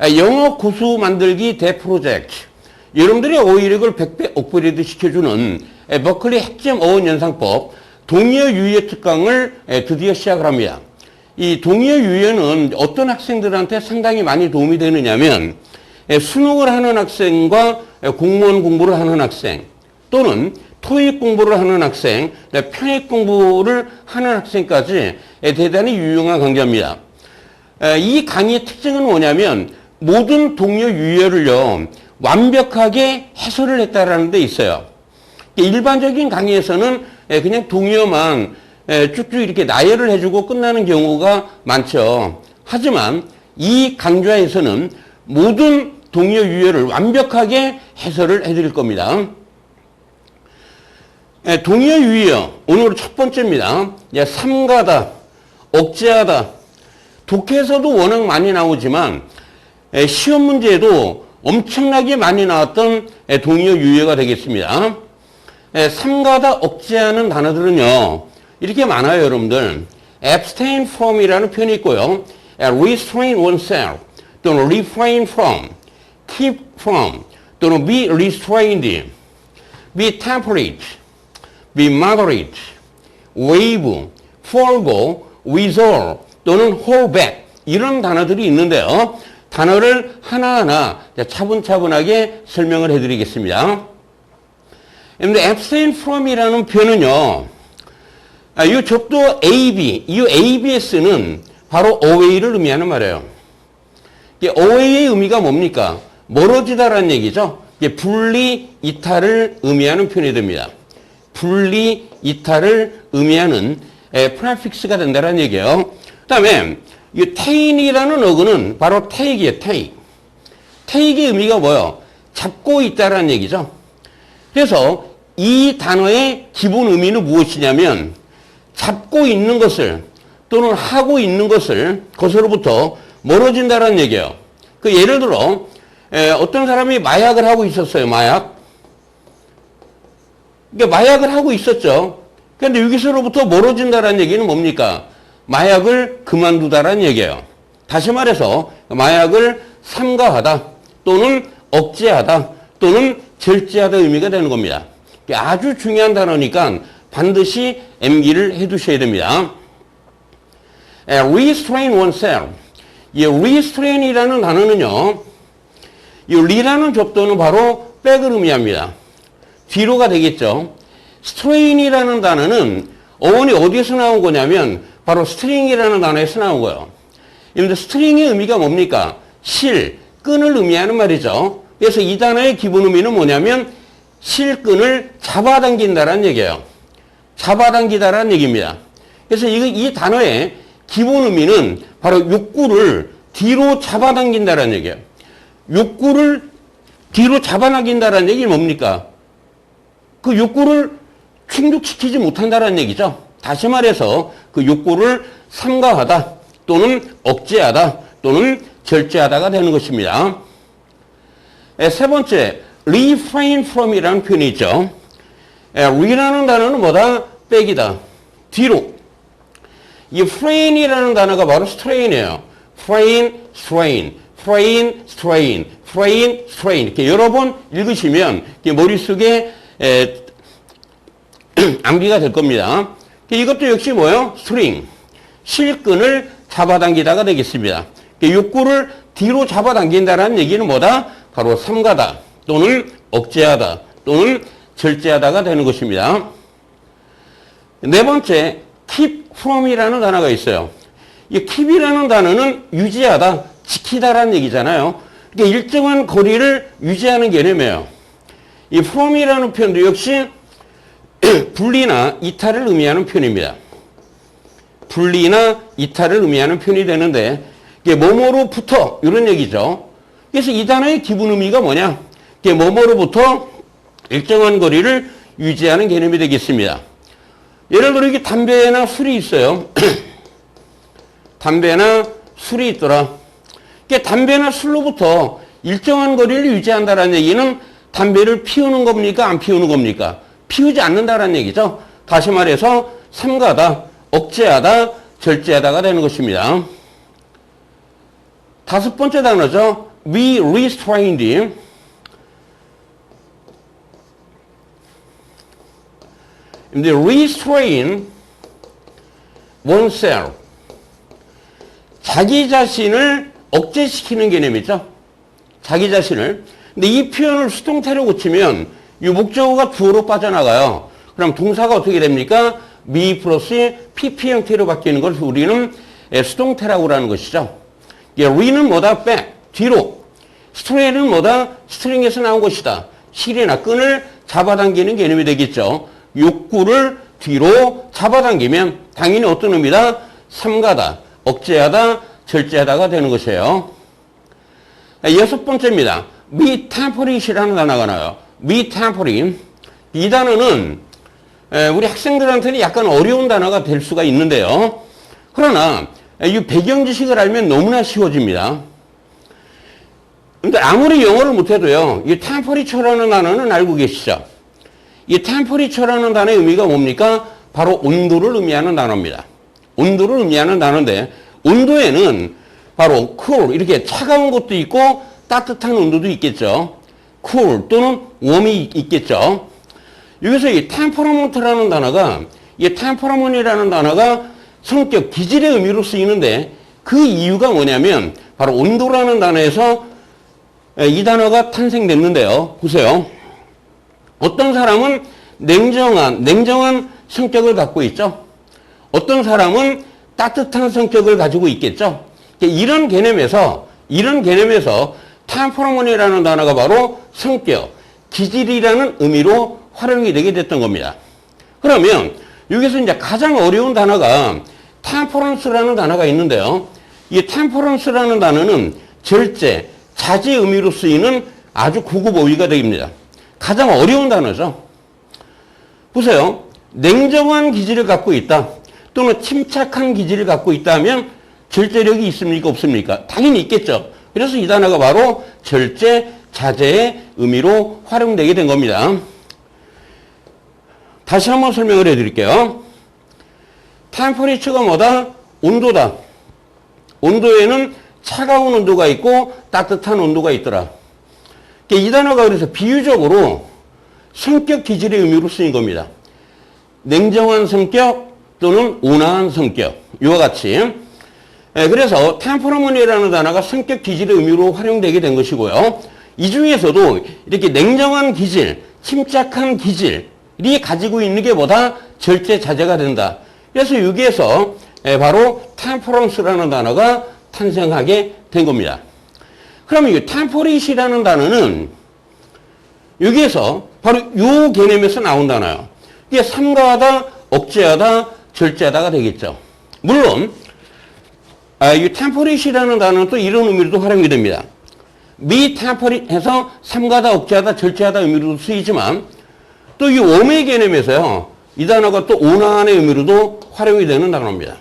영어 고수 만들기 대프로젝트. 여러분들의 어휘력을 100배 업그레이드 시켜주는 버클리 핵심 어원 연상법 동의어 유희어 특강을 드디어 시작을 합니다. 이 동의어 유희어는 어떤 학생들한테 상당히 많이 도움이 되느냐면 수능을 하는 학생과 공무원 공부를 하는 학생 또는 토익 공부를 하는 학생, 편입 공부를 하는 학생까지 대단히 유용한 강좌입니다. 이 강의의 특징은 뭐냐면 모든 동의어 유희어를요 완벽하게 해설을 했다라는 데 있어요. 일반적인 강의에서는 그냥 동의어만 쭉쭉 이렇게 나열을 해주고 끝나는 경우가 많죠. 하지만 이 강좌에서는 모든 동의어 유희어를 완벽하게 해설을 해드릴 겁니다. 동의어 유희어 오늘 첫 번째입니다. 삼가다, 억제하다. 독해에서도 워낙 많이 나오지만 시험 문제에도 엄청나게 많이 나왔던 동의어 유희어가 되겠습니다. 삼가다, 억제하는 단어들은요 이렇게 많아요, 여러분들. abstain from이라는 표현이 있고요. restrain oneself 또는 refrain from, keep from 또는 be restrained, be temperate, be moderate, waive, forego, withhold 또는 hold back 이런 단어들이 있는데요. 단어를 하나하나 차분차분하게 설명을 해드리겠습니다. 그런데 abstain from이라는 표현은요. 이 접두 AB, 이 ABS는 바로 away를 의미하는 말이에요. away의 의미가 뭡니까? 멀어지다라는 얘기죠. 분리, 이탈을 의미하는 표현이 됩니다. 분리, 이탈을 의미하는 프레픽스가 된다는 얘기예요. 그 다음에 이 take이라는 어근은 바로 take이에요. take. take의 의미가 뭐예요? 잡고 있다라는 얘기죠. 그래서 이 단어의 기본 의미는 무엇이냐면 잡고 있는 것을 또는 하고 있는 것을 그것으로부터 멀어진다라는 얘기예요. 그 예를 들어 어떤 사람이 마약을 하고 있었어요. 마약. 그러니까 마약을 하고 있었죠. 그런데 여기서로부터 멀어진다라는 얘기는 뭡니까? 마약을 그만두다라는 얘기예요. 다시 말해서 마약을 삼가하다 또는 억제하다 또는 절제하다 의미가 되는 겁니다. 아주 중요한 단어니까 반드시 암기를 해두셔야 됩니다. restrain oneself. 이 restrain이라는 단어는요. 이 re라는 접두는 바로 백을 의미합니다. 뒤로가 되겠죠. strain이라는 단어는 어원이 어디에서 나온 거냐면 바로 string이라는 단어에서 나온 거예요. 그런데 string의 의미가 뭡니까? 실, 끈을 의미하는 말이죠. 그래서 이 단어의 기본 의미는 뭐냐면 실끈을 잡아당긴다라는 얘기예요. 잡아당기다라는 얘기입니다. 그래서 이 단어의 기본 의미는 바로 욕구를 뒤로 잡아당긴다라는 얘기예요. 욕구를 뒤로 잡아당긴다라는 얘기는 뭡니까? 그 욕구를 충족시키지 못한다라는 얘기죠. 다시 말해서 그 욕구를 삼가하다 또는 억제하다 또는 절제하다가 되는 것입니다. 세 번째, refrain from이라는 표현이 있죠. re라는 단어는 뭐다? 백이다. 뒤로. 이 frain이라는 단어가 바로 strain이에요. frain, strain, frain, strain, frain, strain. 이렇게 여러 번 읽으시면 머릿속에 암기가 될 겁니다. 이것도 역시 뭐예요? string. 실끈을 잡아당기다가 되겠습니다. 욕구를 뒤로 잡아당긴다는 얘기는 뭐다? 바로 삼가다 또는 억제하다 또는 절제하다가 되는 것입니다. 네 번째, keep from이라는 단어가 있어요. 이 keep이라는 단어는 유지하다, 지키다라는 얘기잖아요. 그러니까 일정한 거리를 유지하는 개념이에요. 이 from이라는 표현도 역시 분리나 이탈을 의미하는 표현입니다. 분리나 이탈을 의미하는 표현이 되는데 이게 뭐뭐로부터 이런 얘기죠. 그래서 이 단어의 기본 의미가 뭐냐? 이게 뭐뭐로부터 일정한 거리를 유지하는 개념이 되겠습니다. 예를 들어 이게 담배나 술이 있어요. 담배나 술이 있더라. 그러니까 담배나 술로부터 일정한 거리를 유지한다는 얘기는 담배를 피우는 겁니까? 안 피우는 겁니까? 피우지 않는다는 얘기죠. 다시 말해서 삼가다, 억제하다, 절제하다가 되는 것입니다. 다섯 번째 단어죠. be restrained. 근데 restrain oneself. 자기 자신을 억제시키는 개념이죠. 자기 자신을. 근데 이 표현을 수동태로 고치면 이 목적어가 주어로 빠져나가요. 그럼 동사가 어떻게 됩니까? be 플러스 pp 형태로 바뀌는 걸 우리는 수동태라고 하는 것이죠. re는 뭐다? back, 뒤로. strain은 뭐다? 스트링에서 나온 것이다. 실이나 끈을 잡아당기는 개념이 되겠죠. 욕구를 뒤로 잡아당기면 당연히 어떤 의미다? 삼가다, 억제하다, 절제하다가 되는 것이에요. 여섯 번째입니다. be temporary라는 단어가 나와요. be temporary. 이 단어는 우리 학생들한테는 약간 어려운 단어가 될 수가 있는데요. 그러나 이 배경 지식을 알면 너무나 쉬워집니다. 근데 아무리 영어를 못해도요, 이 temperature라는 단어는 알고 계시죠? 이 temperature라는 단어의 의미가 뭡니까? 바로 온도를 의미하는 단어입니다. 온도를 의미하는 단어인데, 온도에는 바로 cool, 이렇게 차가운 것도 있고 따뜻한 온도도 있겠죠. cool 또는 warm이 있겠죠. 여기서 이 temperament라는 단어가, 이 temperament이라는 단어가 성격, 기질의 의미로 쓰이는데 그 이유가 뭐냐면 바로 온도라는 단어에서 이 단어가 탄생됐는데요. 보세요. 어떤 사람은 냉정한 성격을 갖고 있죠. 어떤 사람은 따뜻한 성격을 가지고 있겠죠. 이런 개념에서 temperament이라는 단어가 바로 성격, 기질이라는 의미로 활용이 되게 됐던 겁니다. 그러면 여기서 이제 가장 어려운 단어가 temperance라는 단어가 있는데요. 이 temperance라는 단어는 절제, 자제 의미로 쓰이는 아주 고급 어휘가 됩니다. 가장 어려운 단어죠. 보세요. 냉정한 기질을 갖고 있다. 또는 침착한 기질을 갖고 있다면 절제력이 있습니까? 없습니까? 당연히 있겠죠. 그래서 이 단어가 바로 절제, 자제의 의미로 활용되게 된 겁니다. 다시 한번 설명을 해드릴게요. 템퍼리처가 뭐다? 온도다. 온도에는 차가운 온도가 있고 따뜻한 온도가 있더라. 이 단어가 그래서 비유적으로 성격 기질의 의미로 쓰인 겁니다. 냉정한 성격 또는 온화한 성격. 이와 같이. 그래서 템퍼러먼이라는 단어가 성격 기질의 의미로 활용되게 된 것이고요. 이 중에서도 이렇게 냉정한 기질, 침착한 기질이 가지고 있는 게 뭐다? 절제, 자제가 된다. 그래서 여기에서 바로 temperance라는 단어가 탄생하게 된 겁니다. 그러면 이 temperate 단어는 여기에서 바로 이 개념에서 나온 단어예요. 이게 삼가하다, 억제하다, 절제하다가 되겠죠. 물론 이 temperate라는 단어는 또 이런 의미로도 활용이 됩니다. be temperate 해서 삼가하다, 억제하다, 절제하다 의미로도 쓰이지만 또 이 웜의 개념에서요. 이 단어가 또 온화한의 의미로도 활용이 되는 단어입니다.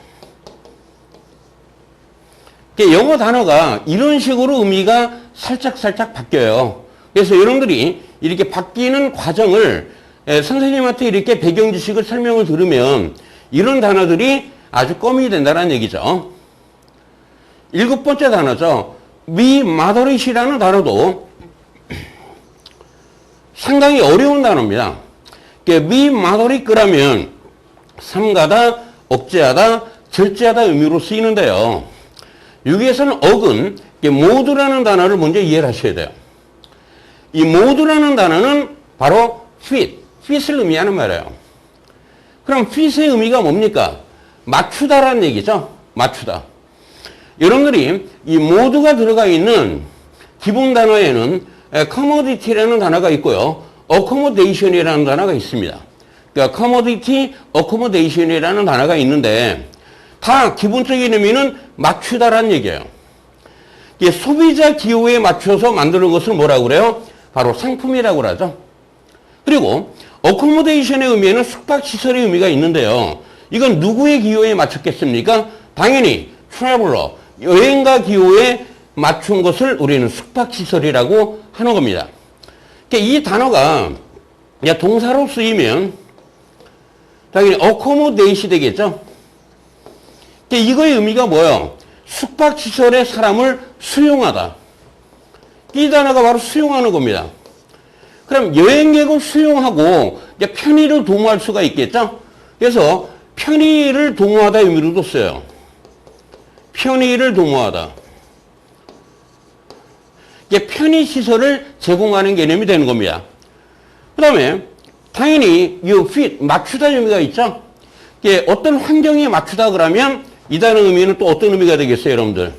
영어 단어가 이런 식으로 의미가 살짝 바뀌어요. 그래서 여러분들이 이렇게 바뀌는 과정을 선생님한테 이렇게 배경 지식을 설명을 들으면 이런 단어들이 아주 껌이 된다는 얘기죠. 일곱 번째 단어죠. be moderate이라는 단어도 상당히 어려운 단어입니다. be moderate 그러면 삼가다, 억제하다, 절제하다 의미로 쓰이는데요. 여기에서는 억은 mode라는 단어를 먼저 이해를 하셔야 돼요. 이 mode라는 단어는 바로 fit을 의미하는 말이에요. 그럼 fit의 의미가 뭡니까? 맞추다라는 얘기죠. 맞추다. 여러분들이 이 mode가 들어가 있는 기본 단어에는 commodity라는 단어가 있고요. accommodation이라는 단어가 있습니다. 그러니까 commodity, accommodation이라는 단어가 있는데 다 기본적인 의미는 맞추다라는 얘기예요. 소비자 기호에 맞춰서 만드는 것을 뭐라고 그래요? 바로 상품이라고 그러죠. 그리고 accommodation의 의미에는 숙박시설의 의미가 있는데요. 이건 누구의 기호에 맞췄겠습니까? 당연히 traveler, 여행가 기호에 맞춘 것을 우리는 숙박시설이라고 하는 겁니다. 이 단어가 동사로 쓰이면 당연히 accommodate 되겠죠. 이거의 의미가 뭐예요? 숙박시설에 사람을 수용하다. 이 단어가 바로 수용하는 겁니다. 그럼 여행객을 수용하고 이제 편의를 도모할 수가 있겠죠? 그래서 편의를 도모하다 의미로도 써요. 편의를 도모하다. 이게 편의시설을 제공하는 개념이 되는 겁니다. 그 다음에 당연히 이 fit, 맞추다 의미가 있죠? 이게 어떤 환경에 맞추다 그러면 이 단어 의미는 또 어떤 의미가 되겠어요, 여러분들?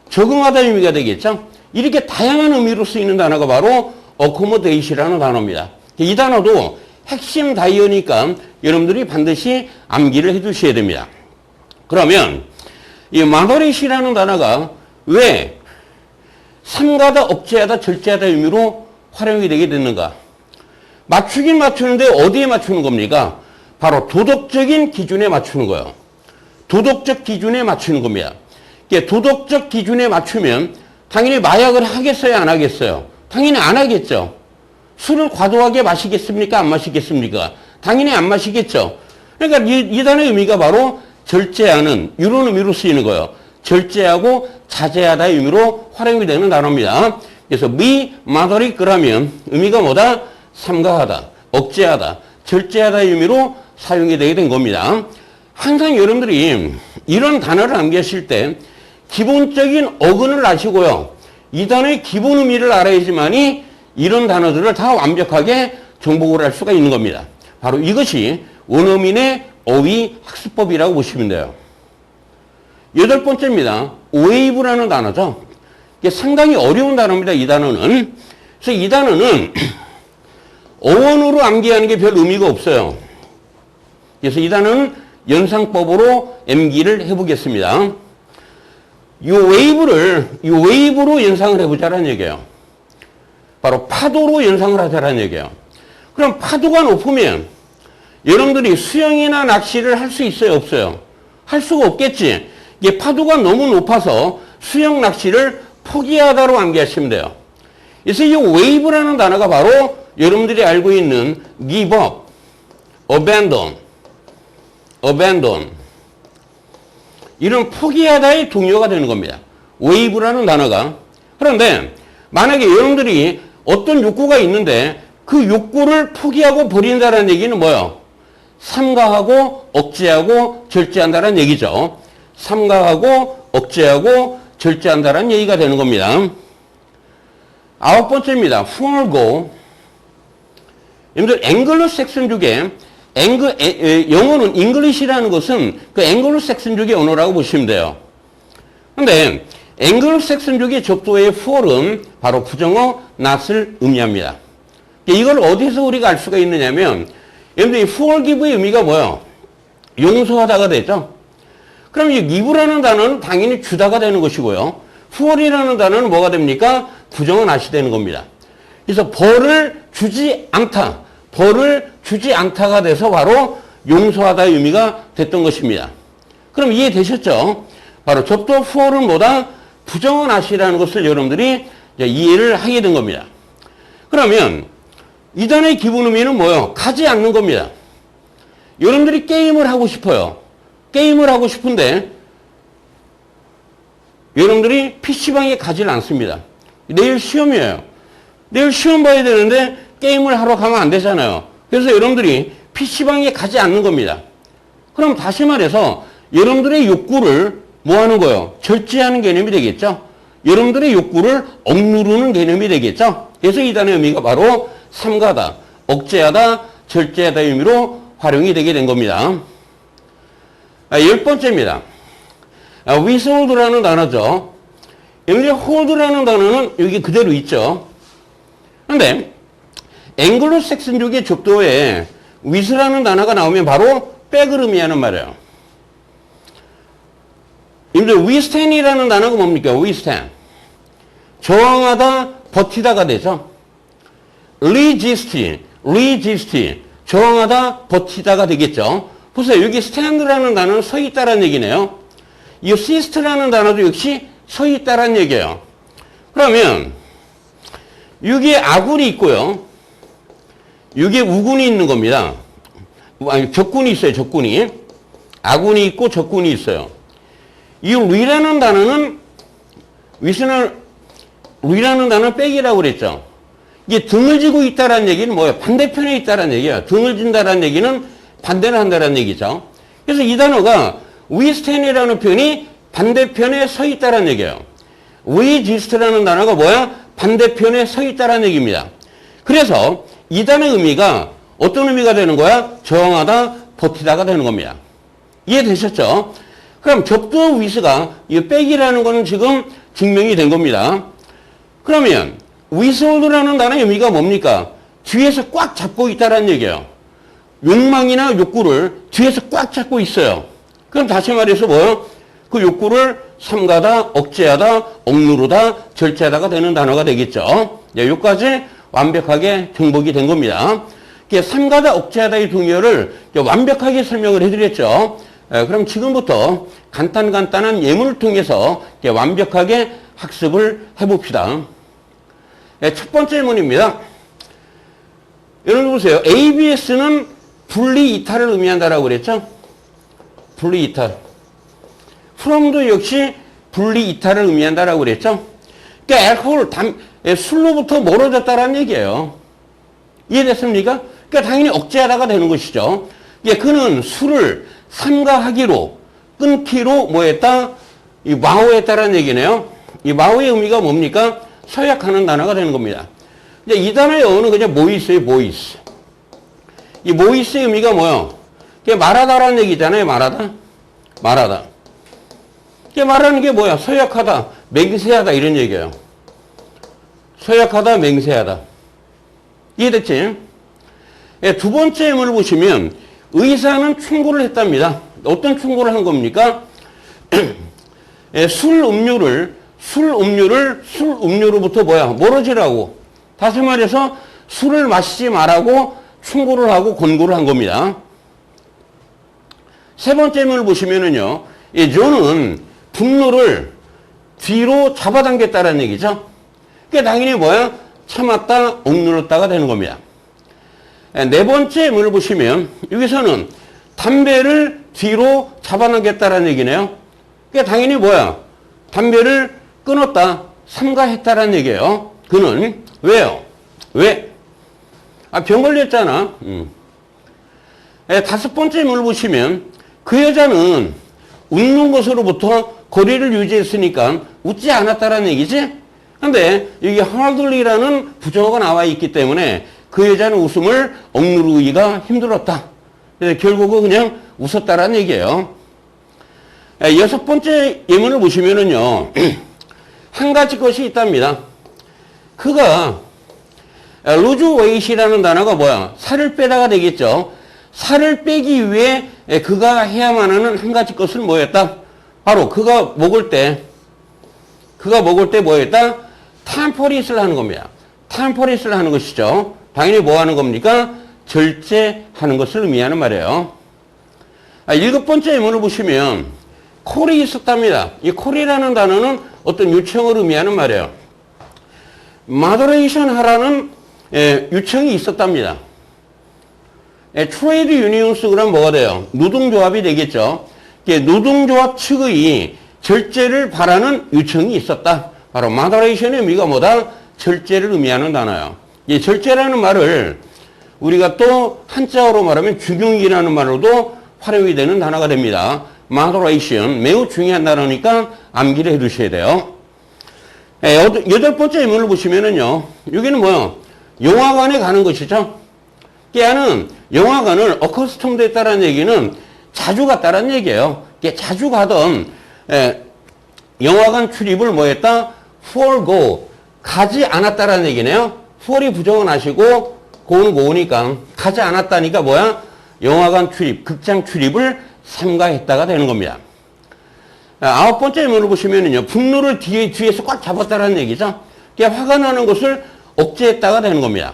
적응하다 의미가 되겠죠? 이렇게 다양한 의미로 쓰이는 단어가 바로 accommodate이라는 단어입니다. 이 단어도 핵심 단어니까 여러분들이 반드시 암기를 해 두셔야 됩니다. 그러면 이 moderat이라는 단어가 왜 삼가다, 억제하다, 절제하다 의미로 활용이 되게 됐는가? 맞추긴 맞추는데 어디에 맞추는 겁니까? 바로 도덕적인 기준에 맞추는 거예요. 도덕적 기준에 맞추는 겁니다. 도덕적 기준에 맞추면 당연히 마약을 하겠어요, 안 하겠어요? 당연히 안 하겠죠. 술을 과도하게 마시겠습니까, 안 마시겠습니까? 당연히 안 마시겠죠. 그러니까 이 단어의 의미가 바로 절제하는 이런 의미로 쓰이는 거예요. 절제하고 자제하다의 의미로 활용이 되는 단어입니다. 그래서 moderate 그러면 의미가 뭐다? 삼가하다, 억제하다, 절제하다의 의미로 사용이 되게 된 겁니다. 항상 여러분들이 이런 단어를 암기하실 때 기본적인 어근을 아시고요. 이 단어의 기본 의미를 알아야지만이 이런 단어들을 다 완벽하게 정복을 할 수가 있는 겁니다. 바로 이것이 원어민의 어휘 학습법이라고 보시면 돼요. 8번째입니다. wave라는 단어죠. 이게 상당히 어려운 단어입니다. 이 단어는. 그래서 이 단어는 어원으로 암기하는 게 별 의미가 없어요. 그래서 이 단어는 연상법으로 암기를 해보겠습니다. 이 웨이브로 연상을 해보자라는 얘기예요. 바로 파도로 연상을 하자라는 얘기예요. 그럼 파도가 높으면 여러분들이 수영이나 낚시를 할 수 있어요, 없어요? 할 수가 없겠지. 이게 파도가 너무 높아서 수영 낚시를 포기하다로 암기하시면 돼요. 그래서 이 웨이브라는 단어가 바로 여러분들이 알고 있는 give up, abandon 이런 포기하다의 동요가 되는 겁니다. 웨이브라는 단어가. 그런데 만약에 여러분들이 어떤 욕구가 있는데 그 욕구를 포기하고 버린다는 얘기는 뭐예요? 삼가하고 억제하고 절제한다는 얘기죠. 삼가하고 억제하고 절제한다는 얘기가 되는 겁니다. 9번째입니다. forego. 여러분들 앵글로색슨족의 영어는 잉글리시라는 것은 그 앵글로색슨족의 언어라고 보시면 돼요. 그런데 앵글로색슨족의 접두어의 for은 바로 부정어 not을 의미합니다. 이걸 어디서 우리가 알 수가 있느냐면 여러분들 이 forgive의 의미가 뭐예요? 용서하다가 되죠. 그럼 이 give라는 단어는 당연히 주다가 되는 것이고요. for이라는 단어는 뭐가 됩니까? 부정어 not이 되는 겁니다. 그래서 벌을 주지 않다가 돼서 바로 용서하다의 의미가 됐던 것입니다. 그럼 이해되셨죠? 바로 접두어 for은 뭐다? 부정어 not이라는 것을 여러분들이 이해를 하게 된 겁니다. 그러면 이 단어의 기본 의미는 뭐예요? 가지 않는 겁니다. 여러분들이 게임을 하고 싶어요. 게임을 하고 싶은데 여러분들이 PC방에 가지를 않습니다. 내일 시험이에요. 내일 시험 봐야 되는데 게임을 하러 가면 안 되잖아요. 그래서 여러분들이 PC방에 가지 않는 겁니다. 그럼 다시 말해서 여러분들의 욕구를 뭐 하는 거예요? 절제하는 개념이 되겠죠? 여러분들의 욕구를 억누르는 개념이 되겠죠? 그래서 이 단어의 의미가 바로 삼가다, 억제하다, 절제하다 의미로 활용이 되게 된 겁니다. 10번째입니다. withhold라는 단어죠. 여기 hold라는 단어는 여기 그대로 있죠. 그런데 앵글로색슨족의 접두어에 with라는 단어가 나오면 바로 백을 의미하는 말이에요. 여러분들 withstand이라는 단어가 뭡니까? withstand. 저항하다, 버티다가 되죠. resist. 저항하다, 버티다가 되겠죠. 보세요. 여기 stand라는 단어는 서 있다라는 얘기네요. 이 sist라는 단어도 역시 서 있다라는 얘기예요. 그러면 여기에 아군이 있고요. 여기에 우군이 있는 겁니다. 아니, 적군이 있어요. 적군이. 아군이 있고 적군이 있어요. 이 위라는 단어는 위라는 단어는 빼기라고 그랬죠. 이게 등을 지고 있다라는 얘기는 뭐예요? 반대편에 있다라는 얘기예요. 등을 진다라는 얘기는 반대를 한다라는 얘기죠. 그래서 이 단어가 위스탠이라는 표현이 반대편에 서 있다라는 얘기예요. 위지스트라는 단어가 뭐야? 반대편에 서 있다라는 얘기입니다. 그래서 이 단어의 의미가 어떤 의미가 되는 거야? 저항하다, 버티다가 되는 겁니다. 이해되셨죠? 그럼 접두 위스가 이 빼기라는 거는 지금 증명이 된 겁니다. 그러면 위스홀드라는 단어의 의미가 뭡니까? 뒤에서 꽉 잡고 있다라는 얘기예요. 욕망이나 욕구를 뒤에서 꽉 잡고 있어요. 그럼 다시 말해서 뭐예요? 그 욕구를 삼가다, 억제하다, 억누르다, 절제하다가 되는 단어가 되겠죠. 네, 여기까지 완벽하게 정복이 된 겁니다. 삼가다, 억제하다의 동의어를 완벽하게 설명을 해드렸죠. 그럼 지금부터 간단한 예문을 통해서 완벽하게 학습을 해봅시다. 첫 번째 예문입니다. 여러분 보세요. ABS는 분리 이탈을 의미한다라고 그랬죠? 분리 이탈. from도 역시 분리 이탈을 의미한다라고 그랬죠? 그러니까 알코올, 술로부터 멀어졌다라는 얘기예요. 이해됐습니까? 그러니까 당연히 억제하다가 되는 것이죠. 그는 술을 삼가하기로, 끊기로 뭐 했다? 이 마오했다라는 얘기네요. 이 마오의 의미가 뭡니까? 서약하는 단어가 되는 겁니다. 이제 이 단어의 어는 그냥 모이스예요, 모이스. 이 모이스의 의미가 뭐예요? 말하다라는 얘기잖아요, 말하다. 말하다. 말하는 게 뭐야? 서약하다, 맹세하다 이런 얘기예요. 서약하다, 맹세하다. 이해됐지? 두 번째 예문을 보시면 의사는 충고를 했답니다. 어떤 충고를 한 겁니까? 술 음료로부터 뭐야? 멀어지라고. 다시 말해서 술을 마시지 말라고 충고를 하고 권고를 한 겁니다. 세 번째 예문을 보시면은요, 이 존은 분노를 뒤로 잡아당겼다는 얘기죠. 그러니까 당연히 뭐야? 참았다, 억눌렀다가 되는 겁니다. 네 번째 예문을 보시면 여기서는 담배를 뒤로 잡아당겼다는 얘기네요. 그러니까 당연히 뭐야? 담배를 끊었다, 삼가했다는 얘기예요. 그는 왜요? 왜? 병 걸렸잖아. 다섯 번째 예문을 보시면 그 여자는 웃는 것으로부터 거리를 유지했으니까 웃지 않았다라는 얘기지? 근데 여기 hardly라는 부정어가 나와 있기 때문에 그 여자는 웃음을 억누르기가 힘들었다. 그래서 결국은 그냥 웃었다라는 얘기예요. 여섯 번째 예문을 보시면은요, 한 가지 것이 있답니다. 그가 lose weight이라는 단어가 뭐야? 살을 빼다가 되겠죠. 살을 빼기 위해 그가 해야만 하는 한 가지 것은 뭐였다? 바로 그가 먹을 때 뭐였다? 탐퍼릿을 하는 겁니다. 탐퍼릿을 하는 것이죠. 당연히 뭐 하는 겁니까? 절제하는 것을 의미하는 말이에요. 일곱 번째 예문을 보시면 콜이 있었답니다. 이 콜이라는 단어는 어떤 요청을 의미하는 말이에요. moderation 하라는 요청이 있었답니다. 트레이드 유니온스 그럼 뭐가 돼요? 노동조합이 되겠죠. 노동조합 측의 절제를 바라는 요청이 있었다. 바로 moderation의 의미가 뭐다? 절제를 의미하는 단어예요. 이 절제라는 말을 우리가 또 한자어로 말하면 중용이라는 말로도 활용이 되는 단어가 됩니다. moderation 매우 중요한 단어니까 암기를 해두셔야 돼요. 여덟 번째 예문을 보시면은요, 여기는 뭐요? 영화관에 가는 것이죠. 걔는 영화관을 accustomed 했다는 얘기는 자주 갔다는 얘기예요. 자주 가던 영화관 출입을 뭐 했다? forgo 가지 않았다라는 얘기네요. for이 부정은 하시고 고는 고우니까 가지 않았다니까 뭐야? 영화관 출입, 극장 출입을 삼가했다가 되는 겁니다. 아홉 번째 예문을 보시면은요, 분노를 뒤에서 꽉 잡았다라는 얘기죠. 화가 나는 것을 억제했다가 되는 겁니다.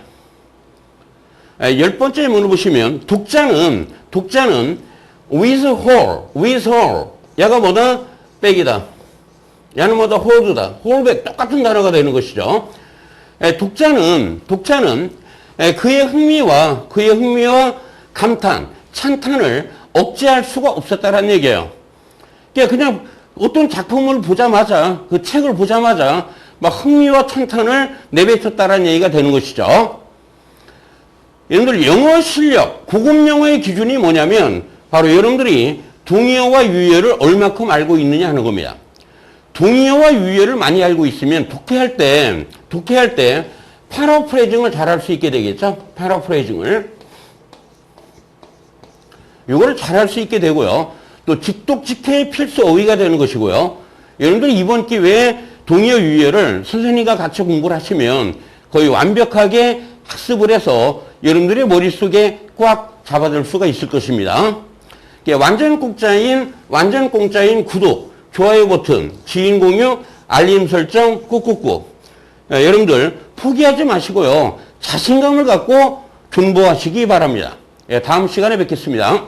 열 번째 예문을 보시면 독자는 withhold 야가 뭐다? 백이다. 야는 뭐다? hold다. holdback 똑같은 단어가 되는 것이죠. 독자는 그의 흥미와 감탄, 찬탄을 억제할 수가 없었다라는 얘기예요. 그냥 어떤 작품을 보자마자, 그 책을 보자마자 막 흥미와 찬탄을 내뱉었다라는 얘기가 되는 것이죠. 여러분들 영어 실력, 고급 영어의 기준이 뭐냐면 바로 여러분들이 동의어와 유의어를 얼마큼 알고 있느냐 하는 겁니다. 동의어와 유의어를 많이 알고 있으면 독해할 때 패러프레이징을 잘 할 수 있게 되겠죠. 패러프레이징을. 이거를 잘 할 수 있게 되고요. 또 직독직해의 필수 어휘가 되는 것이고요. 여러분들 이번 기회에 동의어 유의어를 선생님과 같이 공부를 하시면 거의 완벽하게 학습을 해서 여러분들의 머릿속에 꽉 잡아둘 수가 있을 것입니다. 완전 공짜인 구독, 좋아요 버튼, 지인 공유, 알림 설정 꾹꾹꾹. 여러분들 포기하지 마시고요. 자신감을 갖고 존버하시기 바랍니다. 다음 시간에 뵙겠습니다.